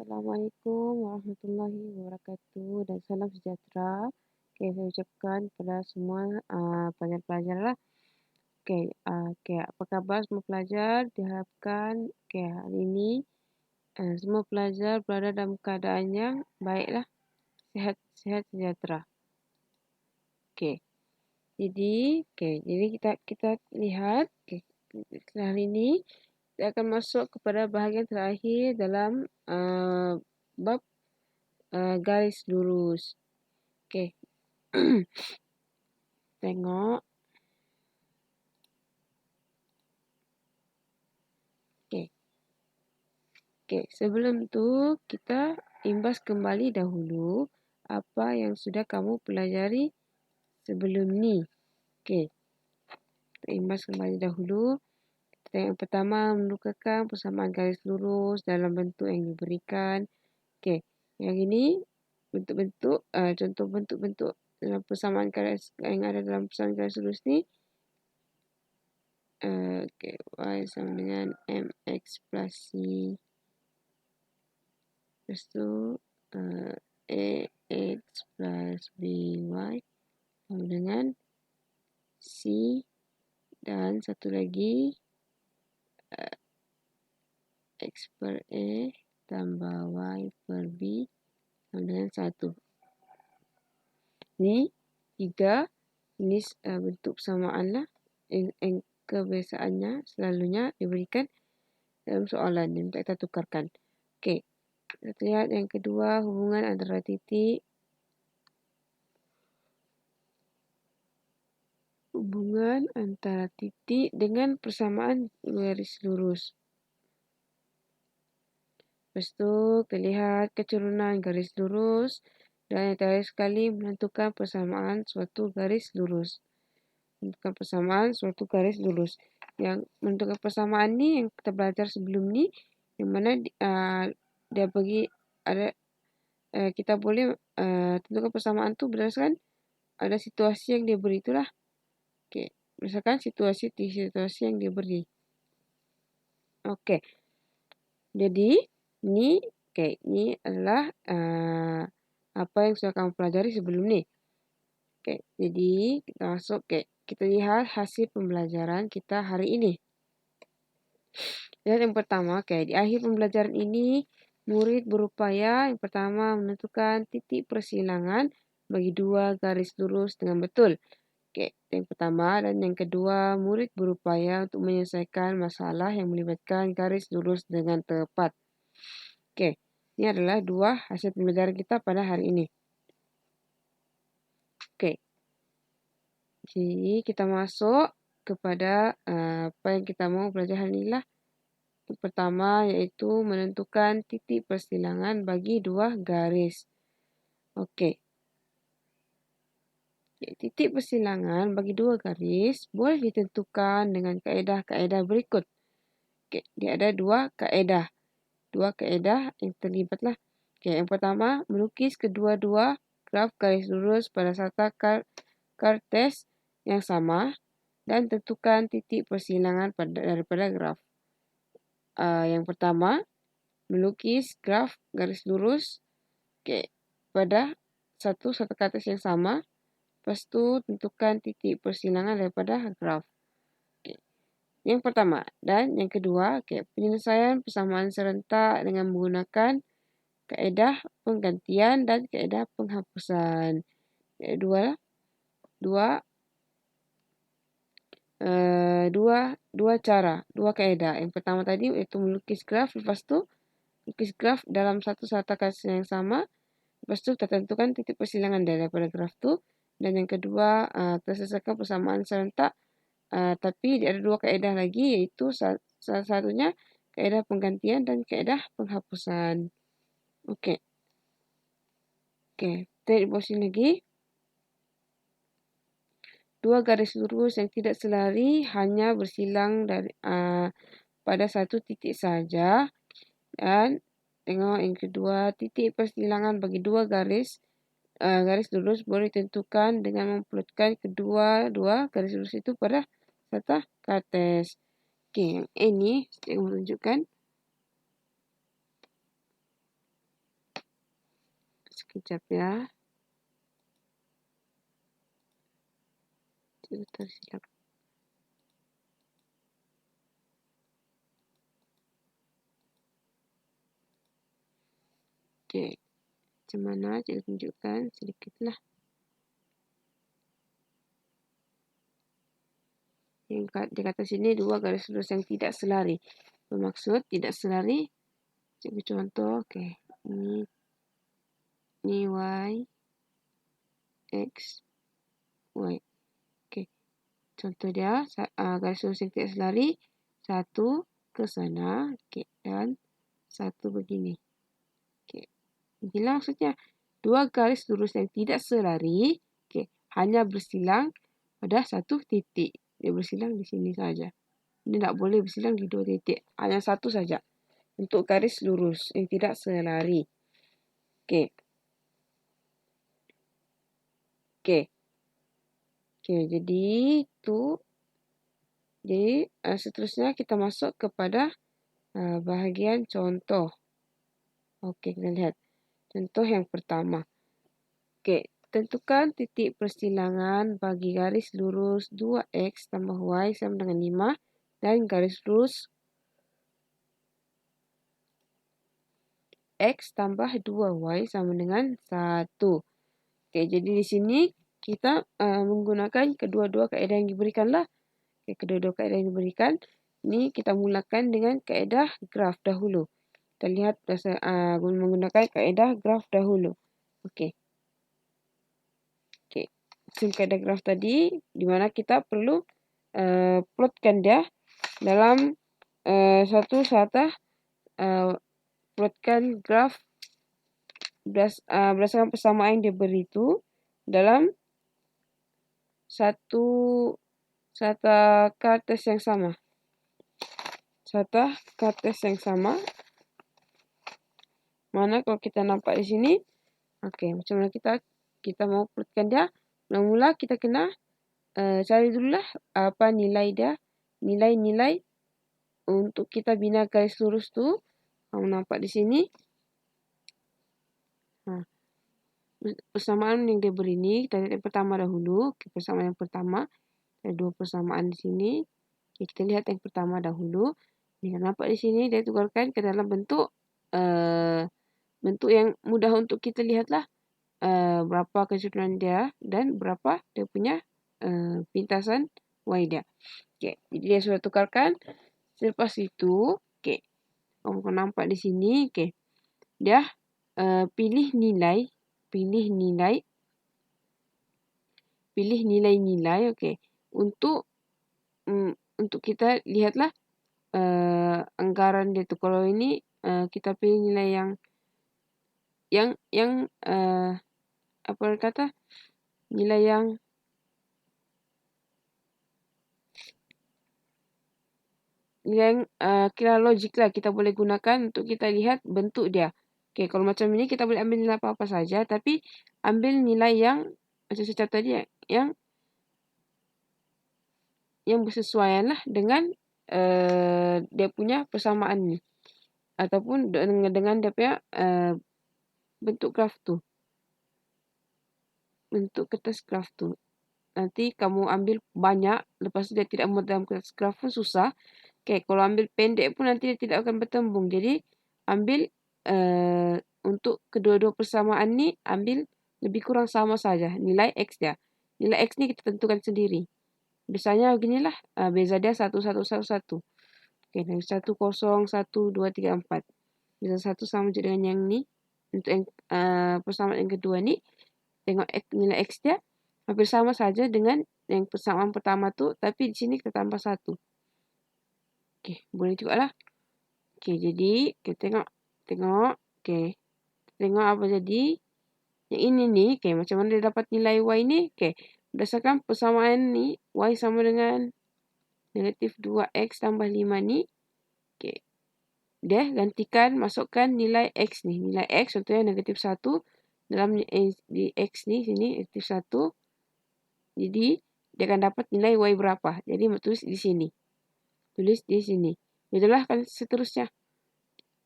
Assalamualaikum warahmatullahi wabarakatuh dan salam sejahtera. Okey, saya ucapkan kepada semua pelajar-pelajar lah. Okey, apa khabar semua pelajar? Diharapkan hari ini semua pelajar berada dalam keadaan yang baiklah, sihat sejahtera. Okey. Jadi kita lihat hari ini kita akan masuk kepada bahagian terakhir dalam bab garis lurus. Okey. Tengok. Okey, sebelum tu kita imbas kembali dahulu apa yang sudah kamu pelajari sebelum ni. Okey. Kita imbas kembali dahulu. Yang pertama, menukarkan persamaan garis lurus dalam bentuk yang diberikan. Okey. Yang ini bentuk-bentuk, contoh bentuk-bentuk dalam persamaan garis yang ada dalam persamaan garis lurus ni. Okey, y sama dengan mx plus c. Lepas tu, ax plus by sama dengan c. Dan satu lagi, x per a tambah y per b sama dengan 1. Ni 3 jenis bentuk persamaan lah. Yang kebiasaannya selalunya diberikan dalam soalan yang kita tukarkan. Okey. Kita lihat yang kedua, hubungan antara titik. Hubungan antara titik dengan persamaan garis lurus. Lepas tu, kita lihat keturunan garis lurus dan yang terakhir sekali menentukan persamaan suatu garis lurus. Menentukan persamaan suatu garis lurus. Yang menentukan persamaan ni yang kita belajar sebelum ni, yang mana dia bagi ada kita boleh tentukan persamaan tu berdasarkan ada situasi yang dia beri itulah. Okey, berdasarkan situasi yang dia beri. Okey. Jadi ni adalah apa yang sudah kamu pelajari sebelum ni. Okey, jadi kita masuk kita lihat hasil pembelajaran kita hari ini. Dan yang pertama, di akhir pembelajaran ini murid berupaya yang pertama menentukan titik persilangan bagi dua garis lurus dengan betul. Yang pertama dan yang kedua, murid berupaya untuk menyelesaikan masalah yang melibatkan garis lurus dengan tepat. Ini adalah dua hasil pembelajaran kita pada hari ini. Jadi kita masuk kepada apa yang kita mau belajar hari ini lah. Yang pertama iaitu menentukan titik persilangan bagi dua garis. Titik persilangan bagi dua garis boleh ditentukan dengan kaedah-kaedah berikut. Dia ada dua kaedah. Dua kaedah yang terlibatlah. Yang pertama, melukis kedua-dua graf garis lurus pada serta kartes yang sama dan tentukan titik persilangan daripada graf. Yang pertama, melukis graf garis lurus pada satu kartes yang sama. Lepas tu, tentukan titik persilangan daripada graf. Yang pertama. Dan yang kedua, penyelesaian persamaan serentak dengan menggunakan kaedah penggantian dan kaedah penghapusan. Dua cara, dua kaedah. Yang pertama tadi iaitu melukis graf, lepas tu lukis graf dalam satu serta kartes yang sama. Lepas tu kita tentukan titik persilangan daripada graf tu. Dan yang kedua, terselesaikan persamaan serentak. Tapi ada dua kaedah lagi, iaitu salah satunya kaedah penggantian dan kaedah penghapusan. Kita lihat di bawah sini lagi. Dua garis lurus yang tidak selari hanya bersilang pada satu titik saja. Dan tengok yang kedua, titik persilangan bagi dua garis lurus boleh ditentukan dengan mempelutkan kedua-dua garis lurus itu pada serta kartes. Yang ini saya menunjukkan. Kejap ya. Tersilap. Oke. Macam mana? Cikgu tunjukkan sedikitlah. Dia kata sini 2 garis lurus yang tidak selari. Bermaksud tidak selari. Cikgu contoh. Oke. Ini Y. X. Y. Oke. Contoh dia. Garis lurus yang tidak selari. 1 ke sana. Oke. Dan 1 begini. Oke. Inilah maksudnya. 2 garis lurus yang tidak selari. Oke. Hanya bersilang pada 1 titik. Dia bersilang di sini saja. Ini tidak boleh bersilang di 2 titik. Hanya 1 saja. Untuk garis lurus yang tidak selari. Oke. Oke. Oke, jadi itu. Jadi seterusnya kita masuk kepada bahagian contoh. Oke, kita lihat. Contoh yang pertama. Oke, tentukan titik persilangan bagi garis lurus 2x tambah y sama dengan 5 dan garis lurus x tambah 2y sama dengan 1. Oke, jadi di sini kita menggunakan kedua-dua kaedah yang diberikanlah. Oke, kedua-dua kaedah yang diberikan. Ini kita mulakan dengan kaedah graf dahulu. Kita lihat menggunakan kaedah graf dahulu. Oke. Oke, kaedah graf tadi di mana kita perlu plotkan dia dalam suatu satah plotkan graf berdasarkan persamaan yang diberi itu dalam satu satah kartes yang sama. Satah kartes yang sama. Mana kalau kita nampak di sini. Oke, macam mana kita mau plotkan dia. Mula-mula kita kena cari dululah apa nilai dia. Nilai-nilai untuk kita bina garis lurus tu. Kamu nampak di sini. Persamaan yang dia beri ni, kita lihat yang pertama dahulu. Persamaan yang pertama. Ada 2 persamaan di sini. Kita lihat yang pertama dahulu. Kita nampak di sini dia tukarkan ke dalam bentuk yang mudah untuk kita lihatlah. Berapa keseluruhan dia dan berapa dia punya pintasan y dia. Okay. Jadi dia sudah tukarkan. Selepas itu, okay. Kamu nampak di sini, okay. Dia pilih nilai, okay. Untuk kita lihatlah anggaran dia tu. Kalau ini kita pilih nilai yang apa kata? Nilai yang kira logik lah kita boleh gunakan untuk kita lihat bentuk dia. Okay, kalau macam ini kita boleh ambil nilai apa-apa saja, tapi ambil nilai yang macam saya cakap tadi yang bersesuaian lah dengan dia punya persamaan ni ataupun dengan dia punya bentuk graf tu. Bentuk kertas graf tu. Nanti kamu ambil banyak, lepas tu dia tidak muat dalam kertas graf pun susah. Okay, kalau ambil pendek pun nanti dia tidak akan bertembung. Jadi, ambil untuk kedua-dua persamaan ni, ambil lebih kurang sama saja nilai X dia. Nilai X ni kita tentukan sendiri. Biasanya beginilah, beza dia 1, 1, 1, 1. Okay, 1, 0, 1, 2, 3, 4. Beza 1 sama je dengan yang ni. Untuk yang persamaan yang kedua ni, tengok nilai X dia hampir sama saja dengan yang persamaan pertama tu, tapi di sini kita tambah 1. Okey, boleh juga lah. Okey, jadi kita tengok. Okey, tengok apa jadi. Yang ini ni, okey, macam mana dia dapat nilai Y ni? Okey, berdasarkan persamaan ni, Y sama dengan negatif 2X tambah 5 ni. Okey, dia gantikan, masukkan nilai X ni. Nilai X contohnya negatif 1. Dalam di X ni, sini negatif 1. Jadi, dia akan dapat nilai Y berapa. Jadi, tulis di sini. Tulis di sini. Itulah kan seterusnya.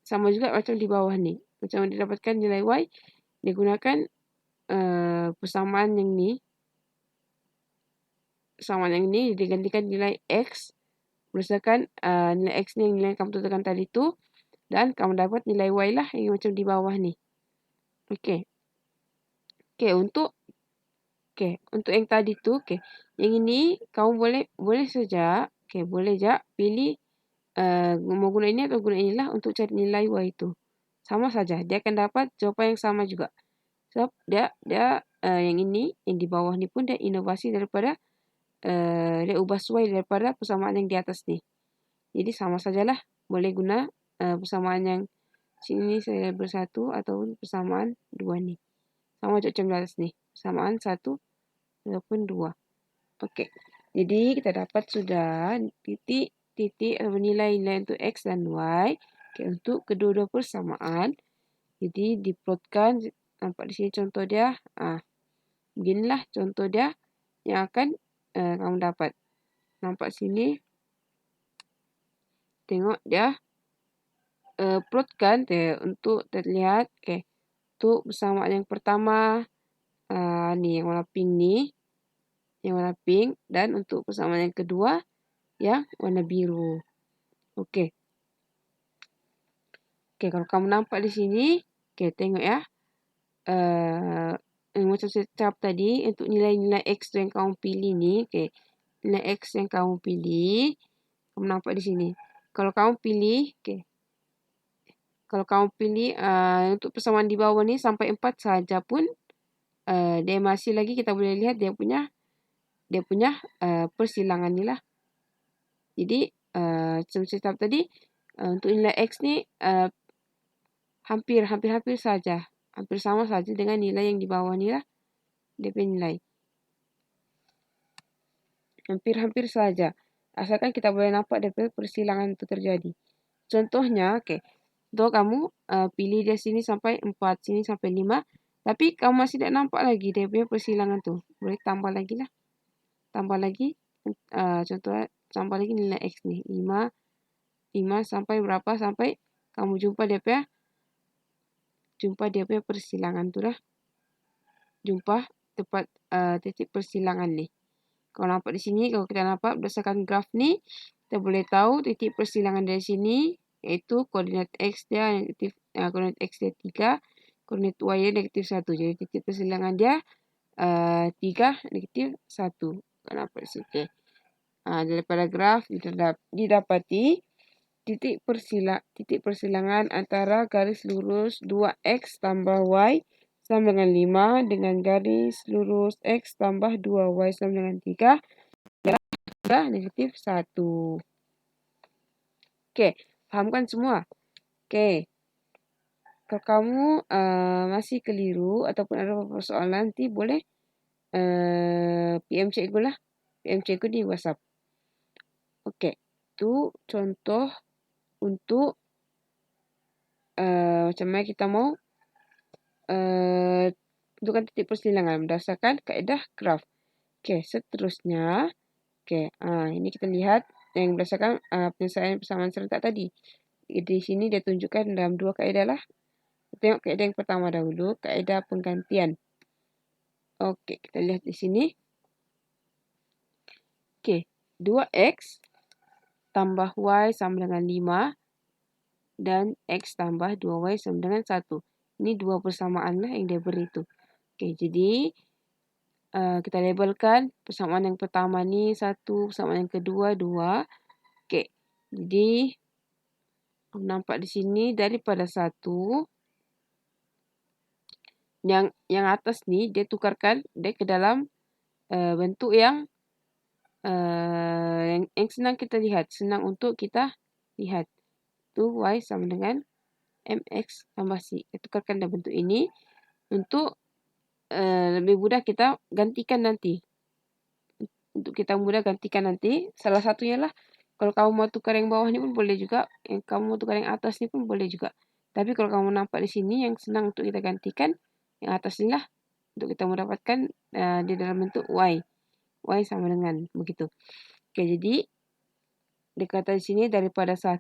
Sama juga macam di bawah ni. Macam didapatkan nilai Y. dia gunakan persamaan yang ni. Persamaan yang ni digantikan nilai X berdasarkan nilai X ni yang nilai yang kamu tentukan tadi tu. Dan kamu dapat nilai Y lah yang macam di bawah ni. Okey. Untuk yang tadi tu, yang ini kamu boleh saja, boleh je pilih mau guna ini atau guna inilah untuk cari nilai Y itu. Sama saja, dia akan dapat jawapan yang sama juga. Sebab dia yang ini, yang di bawah ni pun dia inovasi daripada dia ubah sesuai daripada persamaan yang di atas ni. Jadi sama sajalah, boleh guna persamaan yang sini saya bersatu ataupun persamaan 2 ni. Sama macam di atas ni, persamaan 1 ataupun 2. Okey. Jadi kita dapat sudah titik atau nilai-nilai untuk X dan Y. Untuk kedua-dua persamaan. Jadi diplotkan, nampak di sini contoh dia. Beginilah contoh dia yang akan kamu dapat. Nampak sini. Tengok dia. Plotkan untuk terlihat. Untuk persamaan yang pertama. Ni yang warna pink ni. Yang warna pink. Dan untuk persamaan yang kedua. Yang warna biru. Okey. Kalau kamu nampak di sini. Tengok ya. Macam saya cakap tadi. Untuk nilai-nilai X yang kamu pilih ni. Nilai X yang kamu pilih. Kamu nampak di sini. Kalau kamu pilih. Untuk persamaan di bawah ni. Sampai 4 saja pun. Dia masih lagi kita boleh lihat dia punya persilangan ni lah. Jadi macam saya cakap tadi, untuk nilai X ni hampir saja. Hampir sama saja dengan nilai yang di bawah ni lah. Dia punya nilai. Hampir saja. Asalkan kita boleh nampak dia punya persilangan itu terjadi. Contohnya, contoh kamu pilih dia sini sampai 4, sini sampai 5. Tapi kamu masih tidak nampak lagi dia punya persilangan tu. Boleh tambah lagi lah. Tambah lagi. Contoh tambah lagi nilai X ni. 5 sampai berapa. Sampai kamu jumpa dia punya persilangan tu lah. Jumpa tepat titik persilangan ni. Kalau nampak di sini. Kalau kita nampak berdasarkan graf ni. Kita boleh tahu titik persilangan dari sini. Iaitu koordinat X dia negatif. Koordinat X dia 3. Koordinat Y dia negatif 1. Jadi titik persilangan dia 3 negatif 1. Kenapa di sini? Daripada graf didapati titik persilangan antara garis lurus 2X tambah Y sama dengan 5 dengan garis lurus X tambah 2Y sama dengan 3 adalah negatif 1. Fahamkan semua? Kalau kamu masih keliru ataupun ada persoalan, nanti boleh PM cikgu lah. PM cikgu di WhatsApp. Itu contoh untuk macam mana kita mau tentukan titik persilangan berdasarkan kaedah graf. Seterusnya. Ini kita lihat yang berdasarkan penyelesaian persamaan serentak tadi. Di sini dia tunjukkan dalam 2 kaedah lah. Kita tengok kaedah yang pertama dahulu. Kaedah penggantian. Kita lihat di sini. 2X tambah Y sama dengan 5. Dan X tambah 2Y sama dengan 1. Ini 2 persamaan lah yang dia beri tu. Jadi kita labelkan persamaan yang pertama ni 1, persamaan yang kedua 2. Jadi nampak di sini daripada 1 yang atas ni dia tukarkan dia ke dalam bentuk yang senang kita lihat, senang untuk kita lihat. Tu Y sama dengan MX tambah C. Kita tukarkan dalam bentuk ini untuk lebih mudah kita gantikan nanti. Untuk kita mudah gantikan nanti, salah satunya lah kalau kamu mau tukar yang bawah ni pun boleh juga, yang kamu mau tukar yang atas ni pun boleh juga. Tapi kalau kamu nampak di sini yang senang untuk kita gantikan yang atas ni lah untuk kita mendapatkan di dalam bentuk Y. Y sama dengan begitu. Jadi dikata di sini daripada 1,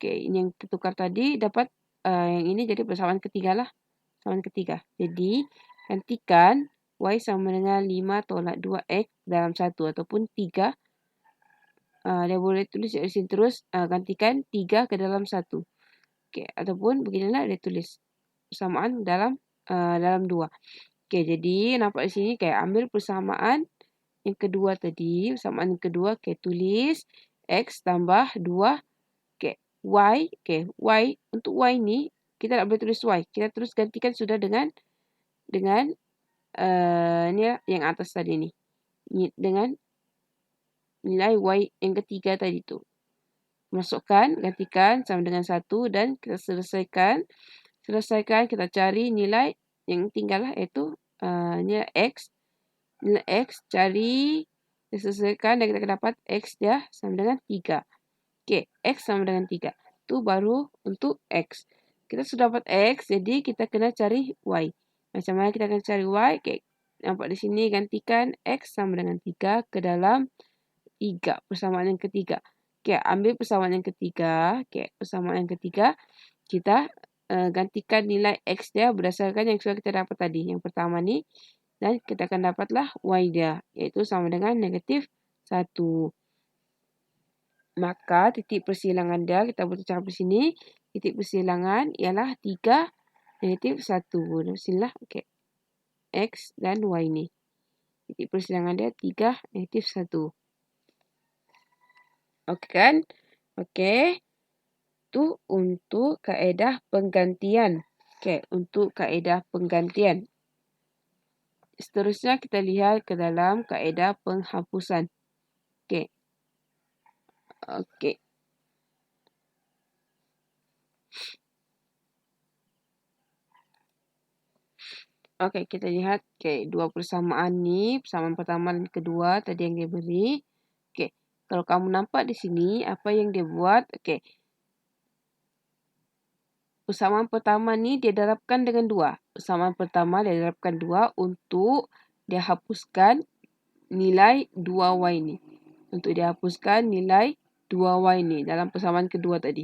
ini yang tertukar tadi dapat yang ini jadi persamaan ketiga lah. persamaan ketiga. Jadi, gantikan Y sama dengan 5 tolak 2X dalam 1 ataupun 3. Dia boleh tulis dari sini terus, gantikan 3 ke dalam 1. Ataupun beginilah dia tulis persamaan dalam 2. Jadi nampak di sini ambil persamaan yang kedua tadi, persamaan yang kedua, tulis X tambah 2, Y, Y, untuk Y ni, kita tak boleh tulis Y. Kita terus gantikan sudah dengan ni yang atas tadi ni. Dengan nilai Y yang ketiga tadi tu. Masukkan, gantikan sama dengan 1 dan kita selesaikan. Kita cari nilai yang tinggal lah, iaitu nilai X. Nilai X, cari, kita selesaikan dan kita akan dapat X dia sama dengan 3. X sama dengan 3. Itu baru untuk X. Kita sudah dapat X, jadi kita kena cari Y. Macam mana kita akan cari Y? Nampak di sini, gantikan X sama dengan 3 ke dalam 3, persamaan yang ketiga. Ambil persamaan yang ketiga. Persamaan yang ketiga, kita gantikan nilai X dia berdasarkan yang sudah kita dapat tadi. Yang pertama ni. Dan kita akan dapatlah Y dia, iaitu sama dengan -1. Maka titik persilangan dia, kita boleh cakap di sini, titik persilangan ialah 3, -1. Sinilah X dan Y ni. Titik persilangan dia 3, -1. Okey kan? Okey. Itu untuk kaedah penggantian. Untuk kaedah penggantian. Seterusnya kita lihat ke dalam kaedah penghapusan. Okey. Okey, kita lihat dua persamaan ni, persamaan pertama dan kedua tadi yang dia beri. Kalau kamu nampak di sini apa yang dia buat, persamaan pertama ni dia darabkan dengan 2. Persamaan pertama dia darabkan 2 untuk dia hapuskan nilai 2Y ni. Untuk dia hapuskan nilai 2Y ni dalam persamaan kedua tadi.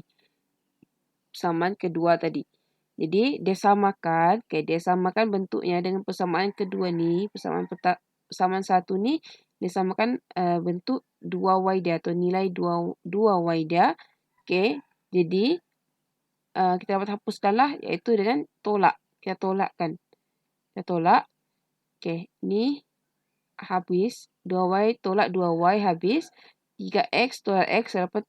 Persamaan kedua tadi. Jadi, dia samakan bentuknya dengan persamaan kedua ni, persamaan 1 ni, dia samakan bentuk 2Y dia atau nilai 2Y dia. Jadi, kita dapat hapuskanlah iaitu dengan tolak. Kita tolakkan. Kita tolak. Ni habis. 2Y tolak 2Y habis. 3X tolak X dapat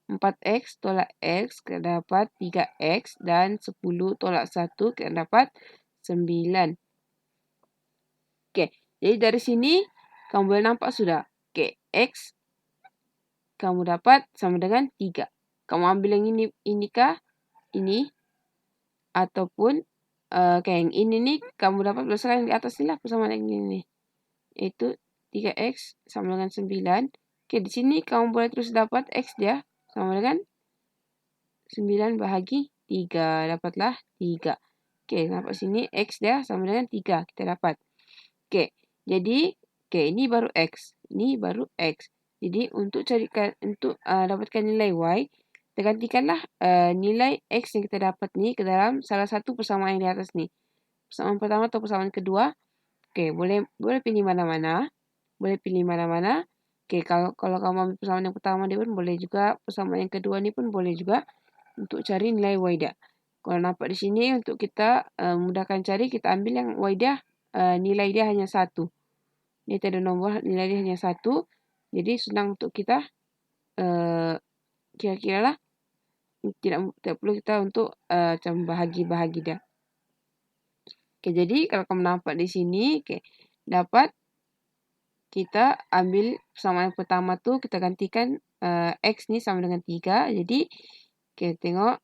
4X tolak X, kita dapat 3X dan 10 tolak 1, kita dapat 9. Jadi dari sini, kamu boleh nampak sudah. X, kamu dapat sama dengan 3. Kamu ambil yang ini kah? Ini. Ataupun, yang ini ni, kamu dapat berdasarkan yang di atas ni lah, persamaan yang ini. Iaitu 3X sama dengan 9. Di sini, kamu boleh terus dapat X dia. Sama dengan 9 bahagi 3. Dapatlah 3. Nampak sini X dia sama dengan 3. Kita dapat. Jadi, ini baru X. Ini baru X. Jadi, untuk dapatkan nilai Y, kita gantikanlah nilai X yang kita dapat ni ke dalam salah satu persamaan yang di atas ni. Persamaan pertama atau persamaan kedua. Boleh pilih mana-mana. Kalau kamu ambil persamaan yang pertama dia pun boleh juga. Persamaan yang kedua ni pun boleh juga untuk cari nilai Y dia. Kalau nampak di sini untuk kita mudahkan cari, kita ambil yang Y dia, nilai dia hanya 1. Dia tak ada nombor, nilai dia hanya 1. Jadi senang untuk kita kira-kira lah. Tidak perlu kita untuk macam bahagi-bahagi dia. Jadi kalau kamu nampak di sini, dapat kita ambil persamaan yang pertama tu, kita gantikan X ni sama dengan 3. Jadi, tengok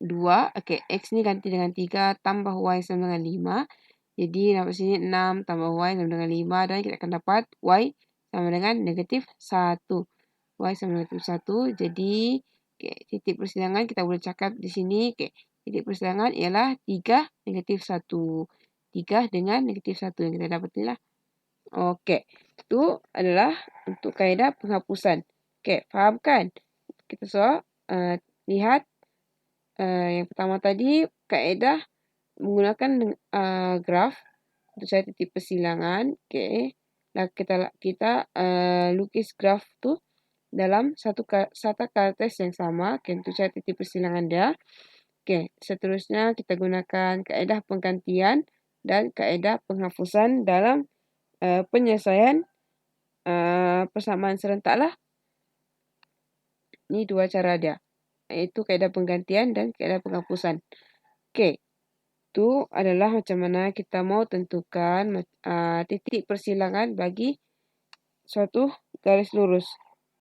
2. X ni ganti dengan 3 tambah Y sama dengan 5. Jadi, dapat sini 6 tambah Y sama dengan 5. Dan kita akan dapat Y sama dengan -1. Y sama dengan -1. Jadi, titik persilangan kita boleh cakap di sini. Titik persilangan ialah 3, -1. 3 dengan -1 yang kita dapat ni lah. Itu adalah untuk kaedah penghapusan. Faham kan? Kita lihat yang pertama tadi kaedah menggunakan graf untuk cari titik persilangan. Oke. Nah, kita lukis graf tuh dalam satu kertas yang sama. Oke, untuk cari titik persilangan dia. Oke, seterusnya kita gunakan kaidah penggantian dan kaidah penghapusan dalam penyelesaian persamaan serentak lah. Ini dua cara dia, yaitu kaidah penggantian dan kaidah penghapusan. Oke, itu adalah macam mana kita mau tentukan titik persilangan bagi suatu garis lurus.